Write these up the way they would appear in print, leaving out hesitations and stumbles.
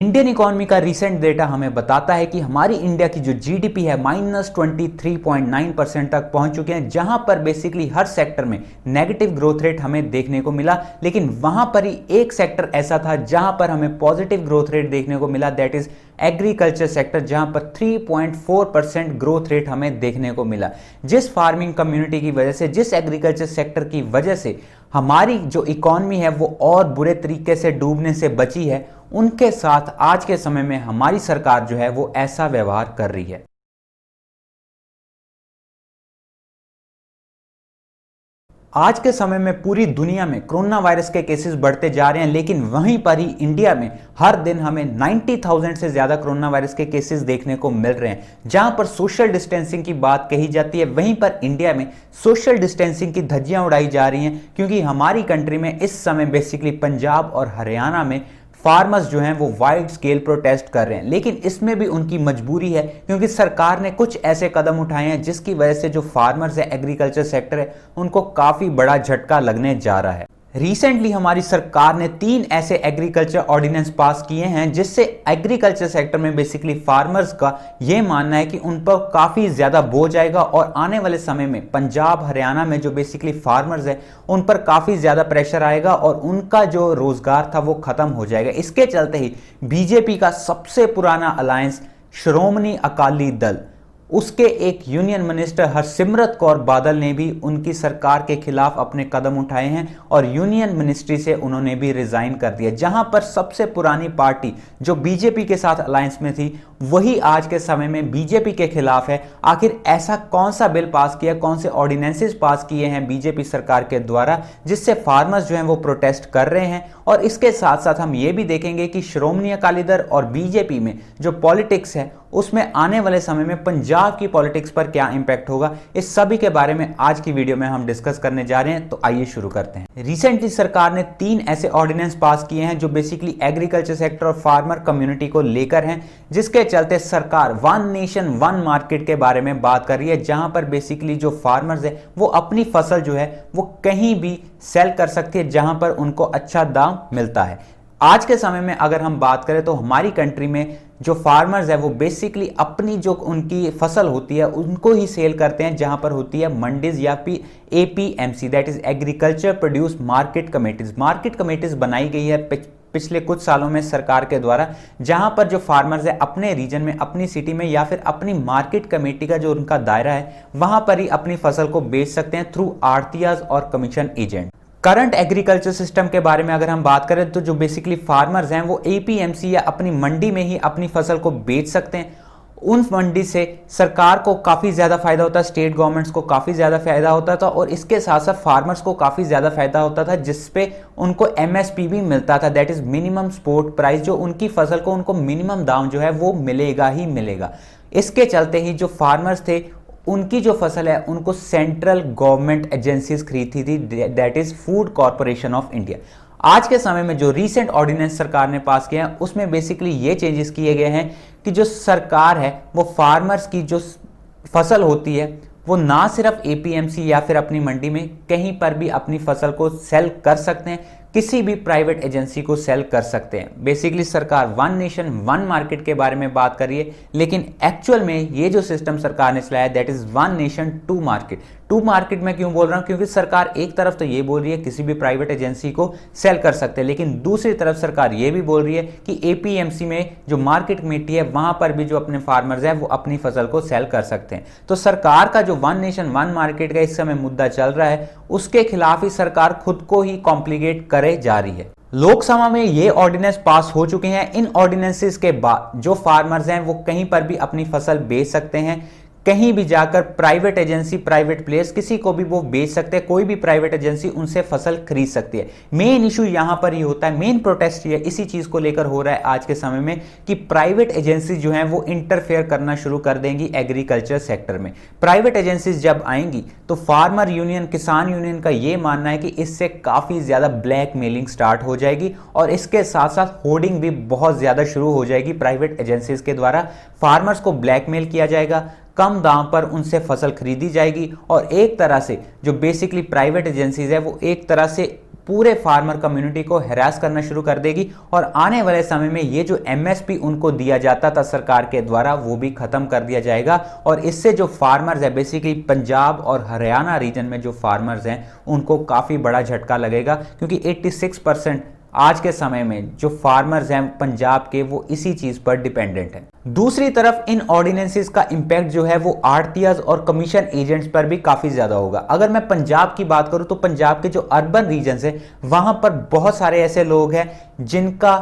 Indian economy का recent data हमें बताता है कि हमारी इंडिया की जो जीडीपी है -23.9% तक पहुंच चुके हैं, जहां पर बेसिकली हर सेक्टर में नेगेटिव ग्रोथ रेट हमें देखने को मिला। लेकिन वहां पर ही एक सेक्टर ऐसा था जहां पर हमें पॉजिटिव ग्रोथ रेट देखने को मिला, दैट इज एग्रीकल्चर सेक्टर, जहां पर 3.4% ग्रोथ रेट हमें देखने को मिला। जिस फार्मिंग कम्युनिटी की वजह से, जिस एग्रीकल्चर सेक्टर की वजह से हमारी जो इकॉनमी है वो और बुरे तरीके से डूबने से बची है, उनके साथ आज के समय में हमारी सरकार जो है वो ऐसा व्यवहार कर रही है। आज के समय में पूरी दुनिया में कोरोना वायरस के केसेस बढ़ते जा रहे हैं, लेकिन वहीं पर ही इंडिया में हर दिन हमें 90,000 से ज्यादा कोरोना वायरस के केसेस देखने को मिल रहे हैं। जहां पर सोशल डिस्टेंसिंग की बात कही जाती है, वहीं पर इंडिया में सोशल डिस्टेंसिंग की धज्जियां उड़ाई जा रही हैं, क्योंकि हमारी कंट्री में इस समय बेसिकली पंजाब और हरियाणा में फार्मर्स जो हैं वो वाइड स्केल प्रोटेस्ट कर रहे हैं। लेकिन इसमें भी उनकी मजबूरी है, क्योंकि सरकार ने कुछ ऐसे कदम उठाए हैं जिसकी वजह से जो फार्मर्स है, एग्रीकल्चर सेक्टर है, उनको काफी बड़ा झटका लगने जा रहा है। रिसेंटली हमारी सरकार ने 3 ऐसे एग्रीकल्चर ऑर्डिनेंस पास किए हैं जिससे एग्रीकल्चर सेक्टर में बेसिकली फार्मर्स का यह मानना है कि उन पर काफ़ी ज़्यादा बोझ आएगा और आने वाले समय में पंजाब हरियाणा में जो बेसिकली फार्मर्स है उन पर काफ़ी ज़्यादा प्रेशर आएगा और उनका जो रोज़गार था वो ख़त्म हो जाएगा। इसके चलते ही बीजेपी का सबसे पुराना अलायंस श्रोमणी अकाली दल, उसके एक यूनियन मिनिस्टर हरसिमरत कौर बादल ने भी उनकी सरकार के खिलाफ अपने कदम उठाए हैं और यूनियन मिनिस्ट्री से उन्होंने भी रिजाइन कर दिया। जहां पर सबसे पुरानी पार्टी जो बीजेपी के साथ अलायंस में थी वही आज के समय में बीजेपी के खिलाफ है। आखिर ऐसा कौन सा बिल पास किया, कौन से ऑर्डिनेंसेस पास किए हैं बीजेपी सरकार के द्वारा जिससे फार्मर्स जो हैं वो प्रोटेस्ट कर रहे हैं। और इसके साथ साथ हम ये भी देखेंगे कि श्रोमणी अकाली दल और बीजेपी में जो पॉलिटिक्स है उसमें आने वाले समय में पंजाब की पॉलिटिक्स पर क्या इंपैक्ट होगा, इस सभी के बारे में आज की वीडियो में हम डिस्कस करने जा रहे हैं। तो आइए शुरू करते हैं। रिसेंटली सरकार ने 3 ऐसे ऑर्डिनेंस पास किए हैं जो बेसिकली एग्रीकल्चर सेक्टर और फार्मर कम्युनिटी को लेकर हैं, जिसके चलते सरकार वन नेशन वन मार्केट के बारे में बात कर रही है, जहां पर बेसिकली जो फार्मर्स है वो अपनी फसल जो है वो कहीं भी सेल कर सकती है जहां पर उनको अच्छा दाम मिलता है। आज के समय में अगर हम बात करें तो हमारी कंट्री में जो फार्मर्स है वो बेसिकली अपनी जो उनकी फसल होती है उनको ही सेल करते हैं जहां पर होती है मंडीज या फिर APMC, that is agriculture produce market committees. Market committees बनाई गई है पिछले कुछ सालों में सरकार के द्वारा, जहां पर जो फार्मर्स है अपने रीजन में, अपनी सिटी में या फिर अपनी मार्केट कमेटी का जो उनका दायरा है वहां पर ही अपनी फसल को बेच सकते हैं थ्रू आड़तियाज और commission agent. Current agriculture system के बारे में अगर हम बात करें तो जो बेसिकली फार्मर्स हैं वो एपीएमसी या अपनी मंडी में ही अपनी फसल को बेच सकते हैं। उन मंडी से सरकार को काफ़ी ज़्यादा फायदा होता है, स्टेट गवर्नमेंट्स को काफ़ी ज़्यादा फायदा होता था और इसके साथ साथ फार्मर्स को काफ़ी ज़्यादा फायदा होता था, जिसपे उनको एमएसपी भी मिलता था, that is minimum support price. जो उनकी फसल को उनको मिनिमम दाम जो है वो मिलेगा ही मिलेगा। इसके चलते ही जो फार्मर्स थे उनकी जो फसल है उनको सेंट्रल गवर्नमेंट एजेंसीज खरीदती थी, that is food corporation of India. आज के समय में जो रीसेंट ऑर्डिनेंस सरकार ने पास किया है उसमें बेसिकली ये चेंजेस किए गए हैं कि जो सरकार है वो फार्मर्स की जो फसल होती है वो ना सिर्फ एपीएमसी या फिर अपनी मंडी में कहीं पर भी अपनी फसल को सेल कर सकते हैं, किसी भी प्राइवेट एजेंसी को सेल कर सकते हैं। बेसिकली सरकार वन नेशन वन मार्केट के बारे में बात कर रही है, लेकिन एक्चुअल में ये जो सिस्टम सरकार ने चलाया that is one nation two market. Two market में क्यों बोल रहा हूं, क्योंकि सरकार एक तरफ तो ये बोल रही है किसी भी प्राइवेट एजेंसी को सेल कर सकते हैं, लेकिन दूसरी तरफ सरकार ये भी बोल रही है कि एपीएमसी में जो मार्केट कमेटी है वहां पर भी जो अपने फार्मर्स है वो अपनी फसल को सेल कर सकते हैं। तो सरकार का जो वन नेशन वन मार्केट का इस समय मुद्दा चल रहा है उसके खिलाफ ही सरकार खुद को ही कॉम्प्लिकेट करे जा रही है। लोकसभा में ये ऑर्डिनेंस पास हो चुके हैं। इन ऑर्डिनेंसेस के बाद जो फार्मर्स हैं वो कहीं पर भी अपनी फसल बेच सकते हैं, कहीं भी जाकर प्राइवेट एजेंसी, प्राइवेट प्लेयर्स किसी को भी वो बेच सकते हैं, कोई भी प्राइवेट एजेंसी उनसे फसल खरीद सकती है। मेन इशू यहां पर ही होता है, मेन प्रोटेस्ट ये इसी चीज को लेकर हो रहा है आज के समय में कि प्राइवेट एजेंसी जो हैं वो इंटरफेयर करना शुरू कर देंगी एग्रीकल्चर सेक्टर में। प्राइवेट एजेंसीज जब आएंगी तो फार्मर यूनियन, किसान यूनियन का ये मानना है कि इससे काफी ज्यादा ब्लैक मेलिंग स्टार्ट हो जाएगी और इसके साथ साथ होर्डिंग भी बहुत ज्यादा शुरू हो जाएगी प्राइवेट एजेंसीज के द्वारा। फार्मर्स को ब्लैकमेल किया जाएगा, कम दाम पर उनसे फसल खरीदी जाएगी और एक तरह से जो बेसिकली प्राइवेट एजेंसीज है वो एक तरह से पूरे फार्मर कम्युनिटी को हैरास करना शुरू कर देगी और आने वाले समय में ये जो एमएसपी उनको दिया जाता था सरकार के द्वारा वो भी खत्म कर दिया जाएगा। और इससे जो फार्मर्स है बेसिकली पंजाब और हरियाणा रीजन में जो फार्मर्स हैं उनको काफी बड़ा झटका लगेगा, क्योंकि 86% आज के समय में जो फार्मर्स हैं पंजाब के वो इसी चीज पर डिपेंडेंट हैं। दूसरी तरफ इन ऑर्डिनेंसेस का इंपैक्ट जो है वो आड़तियाज और कमीशन एजेंट्स पर भी काफी ज्यादा होगा। अगर मैं पंजाब की बात करूं तो पंजाब के जो अर्बन रीजन्स है वहां पर बहुत सारे ऐसे लोग हैं जिनका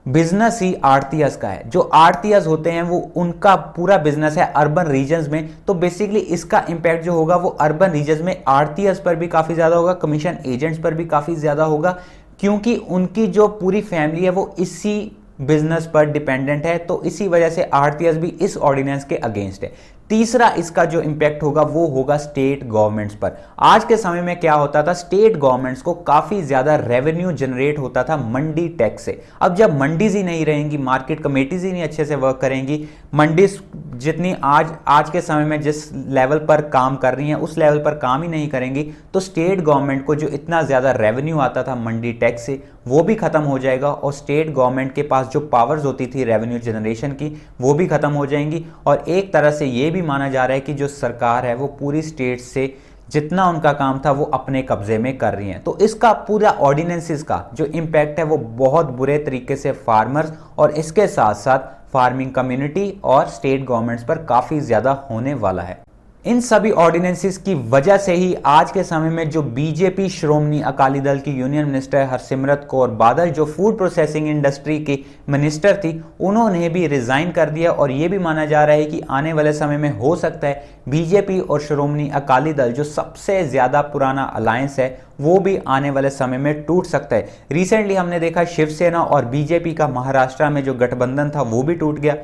बिजनेस ही आड़तियाज का है। जो आड़तियाज होते हैं वो उनका पूरा बिजनेस है अर्बन रीजन्स में, तो बेसिकली इसका इंपैक्ट जो होगा वो अर्बन रीजन्स में आड़तियाज पर भी काफी ज्यादा होगा, कमीशन एजेंट्स पर भी काफी ज्यादा होगा, क्योंकि उनकी जो पूरी फैमिली है वो इसी बिजनेस पर डिपेंडेंट है। तो इसी वजह से आड़तियाज भी इस ऑर्डिनेंस के अगेंस्ट है। तीसरा इसका जो इंपैक्ट होगा वो होगा स्टेट गवर्नमेंट्स पर। आज के समय में क्या होता था, स्टेट गवर्नमेंट्स को काफी ज्यादा रेवेन्यू जनरेट होता था मंडी टैक्स से। अब जब मंडीज ही नहीं रहेंगी, मार्केट कमेटीज ही नहीं अच्छे से वर्क करेंगी, मंडीज जितनी आज के समय में जिस लेवल पर काम कर रही हैं उस लेवल पर काम ही नहीं करेंगी, तो स्टेट गवर्नमेंट को जो इतना ज्यादा रेवेन्यू आता था मंडी टैक्स से वो भी खत्म हो जाएगा और स्टेट गवर्नमेंट के पास जो पावर्स होती थी रेवेन्यू जनरेशन की वो भी खत्म हो जाएंगी। और एक तरह से ये भी माना जा रहा है कि जो सरकार है वो पूरी स्टेट से जितना उनका काम था वो अपने कब्जे में कर रही है। तो इसका पूरा ऑर्डिनेंसेस का जो इंपैक्ट है वो बहुत बुरे तरीके से फार्मर्स और इसके साथ साथ फार्मिंग कम्युनिटी और स्टेट गवर्नमेंट्स पर काफी ज्यादा होने वाला है। इन सभी ऑर्डिनेंसेस की वजह से ही आज के समय में जो बीजेपी श्रोमणी अकाली दल की यूनियन मिनिस्टर हरसिमरत कौर बादल जो फूड प्रोसेसिंग इंडस्ट्री की मिनिस्टर थी उन्होंने भी रिजाइन कर दिया। और ये भी माना जा रहा है कि आने वाले समय में हो सकता है बीजेपी और श्रोमणी अकाली दल जो सबसे ज्यादा पुराना अलायंस है वो भी आने वाले समय में टूट सकता है। रिसेंटली हमने देखा शिवसेना और बीजेपी का महाराष्ट्र में जो गठबंधन था वो भी टूट गया।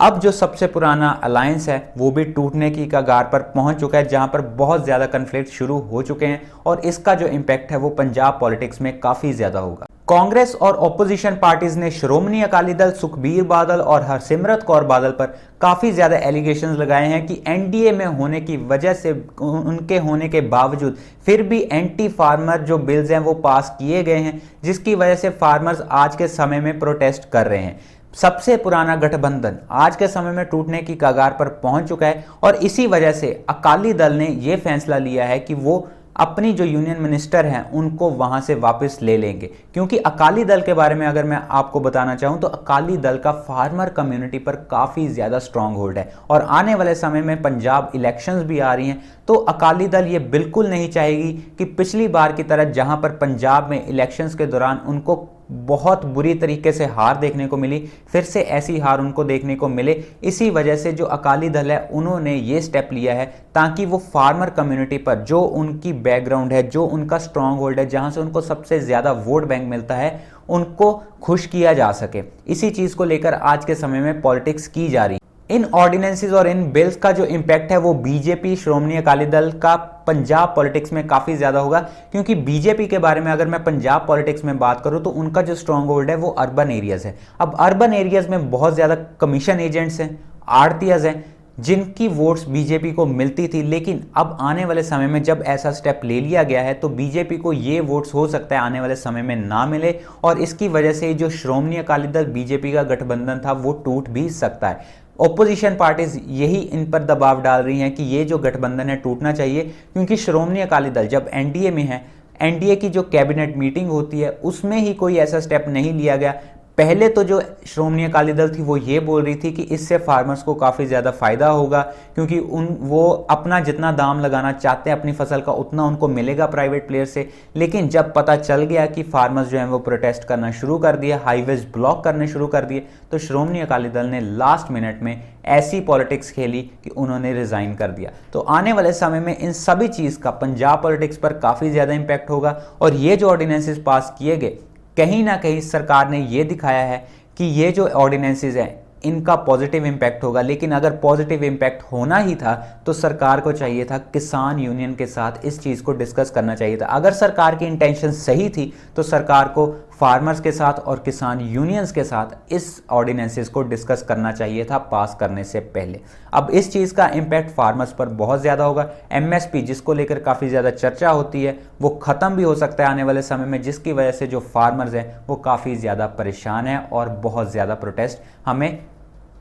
अब जो सबसे पुराना अलायंस है वो भी टूटने की कगार पर पहुंच चुका है, जहां पर बहुत ज्यादा कन्फ्लिक्ट शुरू हो चुके हैं और इसका जो इंपैक्ट है वो पंजाब पॉलिटिक्स में काफी ज्यादा होगा। कांग्रेस और ऑपोजिशन पार्टीज ने श्रोमणी अकाली दल, सुखबीर बादल और हरसिमरत कौर बादल पर काफी ज्यादा एलिगेशंस लगाए हैं कि एनडीए में होने की वजह से उनके होने के बावजूद फिर भी एंटी फार्मर जो बिल्स हैं वो पास किए गए हैं, जिसकी वजह से फार्मर्स आज के समय में प्रोटेस्ट कर रहे हैं। सबसे पुराना गठबंधन आज के समय में टूटने की कगार पर पहुंच चुका है और इसी वजह से अकाली दल ने यह फैसला लिया है कि वो अपनी जो यूनियन मिनिस्टर हैं उनको वहां से वापस ले लेंगे। क्योंकि अकाली दल के बारे में अगर मैं आपको बताना चाहूं तो अकाली दल का फार्मर कम्युनिटी पर काफी ज्यादा स्ट्रांग होल्ड है और आने वाले समय में पंजाब इलेक्शंस भी आ रही हैं, तो अकाली दल ये बिल्कुल नहीं चाहेगी कि पिछली बार की तरह जहां पर पंजाब में इलेक्शंस के दौरान उनको बहुत बुरी तरीके से हार देखने को मिली, फिर से ऐसी हार उनको देखने को मिले। इसी वजह से जो अकाली दल है उन्होंने ये स्टेप लिया है ताकि वो फार्मर कम्युनिटी पर जो उनकी बैकग्राउंड है, जो उनका स्ट्रांग होल्ड है, जहां से उनको सबसे ज्यादा वोट बैंक मिलता है, उनको खुश किया जा सके। इसी चीज को लेकर आज के समय में पॉलिटिक्स की जा रही है। इन ऑर्डिनेंसेस और इन बिल्स का जो इंपैक्ट है वो बीजेपी श्रोमणी अकाली दल का पंजाब पॉलिटिक्स में काफी ज्यादा होगा, क्योंकि बीजेपी के बारे में अगर मैं पंजाब पॉलिटिक्स में बात करूं तो उनका जो स्ट्रांग होल्ड है वो अर्बन एरियाज है। अब अर्बन एरियाज में बहुत ज्यादा कमीशन एजेंट्स हैं, आड़तियाज हैं, जिनकी वोट्स बीजेपी को मिलती थी, लेकिन अब आने वाले समय में जब ऐसा स्टेप ले लिया गया है तो बीजेपी को ये वोट्स हो सकता है आने वाले समय में ना मिले और इसकी वजह से जो श्रोमणी अकाली दल बीजेपी का गठबंधन था वो टूट भी सकता है। ऑपोजिशन पार्टीज यही इन पर दबाव डाल रही हैं कि ये जो गठबंधन है टूटना चाहिए, क्योंकि श्रोमणी अकाली दल जब एनडीए में है, एनडीए की जो कैबिनेट मीटिंग होती है उसमें ही कोई ऐसा स्टेप नहीं लिया गया। पहले तो जो श्रोमणी अकाली दल थी वो ये बोल रही थी कि इससे फार्मर्स को काफ़ी ज़्यादा फायदा होगा, क्योंकि वो अपना जितना दाम लगाना चाहते हैं अपनी फसल का उतना उनको मिलेगा प्राइवेट प्लेयर से। लेकिन जब पता चल गया कि फार्मर्स जो हैं वो प्रोटेस्ट करना शुरू कर दिया, हाईवेज ब्लॉक करने शुरू कर दिए, तो श्रोमणी अकाली दल ने लास्ट मिनट में ऐसी पॉलिटिक्स खेली कि उन्होंने रिजाइन कर दिया। तो आने वाले समय में इन सभी चीज़ का पंजाब पॉलिटिक्स पर काफ़ी ज़्यादा इंपैक्ट होगा और ये जो ऑर्डिनेंसेस पास किए गए, कहीं ना कहीं सरकार ने ये दिखाया है कि ये जो ऑर्डिनेंसेस हैं इनका पॉजिटिव इंपैक्ट होगा। लेकिन अगर पॉजिटिव इंपैक्ट होना ही था तो सरकार को चाहिए था किसान यूनियन के साथ इस चीज़ को डिस्कस करना चाहिए था। अगर सरकार की इंटेंशन सही थी तो सरकार को फार्मर्स के साथ और किसान यूनियंस के साथ इस ऑर्डिनेंसेस को डिस्कस करना चाहिए था पास करने से पहले। अब इस चीज़ का इम्पैक्ट फार्मर्स पर बहुत ज़्यादा होगा। एमएसपी जिसको लेकर काफ़ी ज़्यादा चर्चा होती है वो ख़त्म भी हो सकता है आने वाले समय में, जिसकी वजह से जो फार्मर्स हैं वो काफ़ी ज़्यादा परेशान हैं और बहुत ज़्यादा प्रोटेस्ट हमें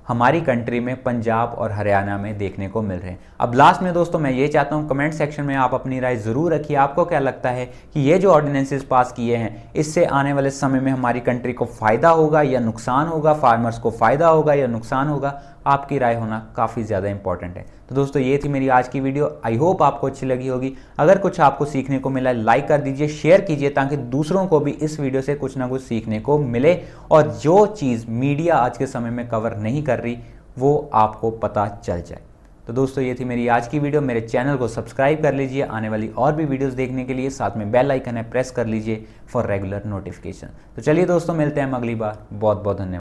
हमारी कंट्री में पंजाब और हरियाणा में देखने को मिल रहे हैं। अब लास्ट में दोस्तों मैं ये चाहता हूँ कमेंट सेक्शन में आप अपनी राय ज़रूर रखिए। आपको क्या लगता है कि ये जो ऑर्डिनेंसेस पास किए हैं इससे आने वाले समय में हमारी कंट्री को फ़ायदा होगा या नुकसान होगा, फार्मर्स को फ़ायदा होगा या नुकसान होगा? आपकी राय होना काफ़ी ज़्यादा इंपॉर्टेंट है। तो दोस्तों ये थी मेरी आज की वीडियो। आई होप आपको अच्छी लगी होगी। अगर कुछ आपको सीखने को मिला लाइक कर दीजिए, शेयर कीजिए ताकि दूसरों को भी इस वीडियो से कुछ ना कुछ सीखने को मिले और जो चीज़ मीडिया आज के समय में कवर नहीं कर रही वो आपको पता चल जाए। तो दोस्तों ये थी मेरी आज की वीडियो। मेरे चैनल को सब्सक्राइब कर लीजिए आने वाली और भी वीडियोस देखने के लिए, साथ में बेल आइकन है प्रेस कर लीजिए फॉर रेगुलर नोटिफिकेशन। तो चलिए दोस्तों मिलते हैं हम अगली बार। बहुत बहुत धन्यवाद।